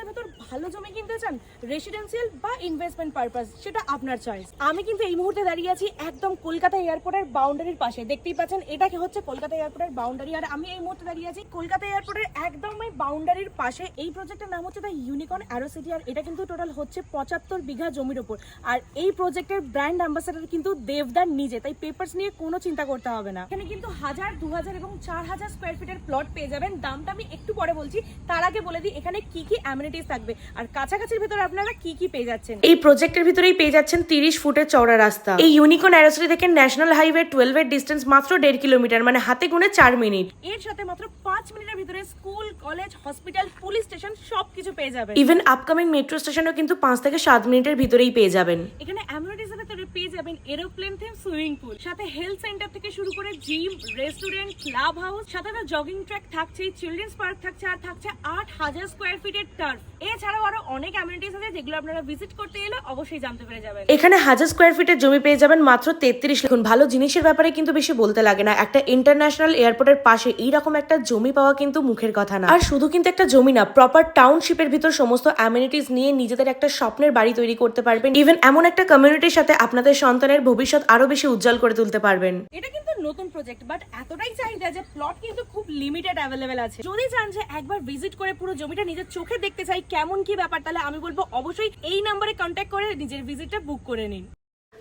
কলকাতার ভেতর ভালো জমি কিনতে চান, রেসিডেন্সিয়াল বা ইনভেস্টমেন্ট পারপাস, সেটা আপনার চয়েস। আমি কিন্তু এই মুহূর্তে দাঁড়িয়ে আছি একদম কলকাতা এয়ারপোর্টের বাউন্ডারির পাশে। দেখতেই পাচ্ছেন এটাকে হচ্ছে কলকাতা এয়ারপোর্টের বাউন্ডারি, আর আমি এই মুহূর্তে দাঁড়িয়ে আছি কলকাতা এয়ারপোর্টের একদম এই বাউন্ডারির পাশে। এই প্রজেক্টের নাম হচ্ছে দ্য ইউনিকর্ন অ্যারো সিটি, আর এটা কিন্তু টোটাল হচ্ছে 75 বিঘা জমির উপর। আর এই প্রজেক্টের ব্র্যান্ড অ্যাম্বাসেডর কিন্তু দেবদার নিজে, তাই পেপারস নিয়ে কোনো চিন্তা করতে হবে না। এখানে কিন্তু 1000, 2000 এবং 4000 স্কোয়ার ফিটের প্লট পেয়ে যাবেন। দামটা আমি একটু পরে বলছি, তার আগে বলে দিই এখানে কি কি অ্যামিনিটিস থাকবে আর কাছাকাছির ভিতরে আপনারা কি কি পেয়ে যাচ্ছেন। এই প্রজেক্টের ভিতরেই পেয়ে যাচ্ছেন 30 ফুটের চওড়া রাস্তা। এই ইউনিকর্ন অ্যারো সিটি থেকে ন্যাশনাল হাইওয়ে 12 এর ডিস্টেন্স মাত্র 1.5 কিলোমিটার, মানে হাতে গুনে 4 মিনিট। এর সাথে মাত্র 5 মিনিটের ভিতরে school, college, hospital, police station সবকিছু পেয়ে যাবেন। ইভেন আপকামিং মেট্রো স্টেশনও কিন্তু 5 থেকে 7 মিনিটের ভিতরেই পেয়ে যাবেন। এখানে অ্যামিনিটিসের ভিতরে পেয়ে যাবেন এরোপ্লেন থিম সুইমিং পুল, সাথে হেলথ সেন্টার থেকে শুরু করে জিম, রেস্টুরেন্ট, ক্লাব হাউস, সাথে জগিং ট্র্যাক থাকছে, চিলড্রেন্স পার্ক থাকছে, আর থাকছে 8000 স্কোয়ার ফিটের টার্ফ। এছাড়াও আরো অনেক অ্যামিনিটিস আছে যেগুলো আপনারা ভিজিট করতে এলে অবশ্যই জানতে পেরে যাবেন। এখানে 1000 স্কোয়ার ফিটের জমি পেয়ে যাবেন মাত্র 33 লাখ। ভালো জিনিসের ব্যাপারে কিন্তু বেশি বলতে লাগে না, একটা ইন্টারন্যাশনাল এয়ারপোর্টের পাশে এইরকম একটা জমি পাওয়া কিন্তু মুখের কথা না। আর শুধু কিন্তু একটা জমি না, প্রপার টাউনশিপের ভিতর সমস্ত অ্যামিনিটিস নিয়ে নিজেদের একটা স্বপ্নের বাড়ি তৈরি করতে পারবেন। ইভেন এমন একটা কমিউনিটির সাথে আপনাদের সন্তানের ভবিষ্যৎ আরো বেশি উজ্জ্বল করে তুলতে পারবেন। এটা কিন্তু নতুন প্রজেক্ট, বাট এতটাই চাহিদা যে প্লট কিন্তু খুব লিমিটেড অ্যাভেলেবেল আছে। যদি চান যে একবার ভিজিট করে পুরো জমিটা নিজের চোখে দেখতে চাই কেমন কি ব্যাপার, তাহলে আমি বলবো অবশ্যই এই নাম্বারে কন্ট্যাক্ট করে নিজের ভিজিটটা বুক করে নিন।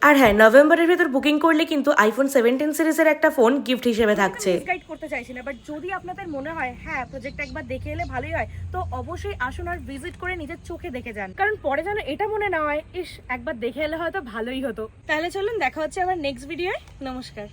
আর হ্যাঁ, নভেম্বরের ভিতর বুকিং করলে কিন্তু আইফোন 17 সিরিজের একটা ফোন গিফট হিসেবে থাকছে। গাইড করতে চাইছি না, বাট যদি আপনাদের মনে হয় হ্যাঁ প্রজেক্টটা একবার দেখে এলে ভালোই হয়, তো অবশ্যই আসুন আর ভিজিট করে নিজের চোখে দেখে যান। কারণ পরে যেন এটা মনে না হয় ইস একবার দেখে এলে হয়তো ভালোই হতো। তাহলে চলুন দেখা হচ্ছে আবার নেক্সট ভিডিওয়। নমস্কার।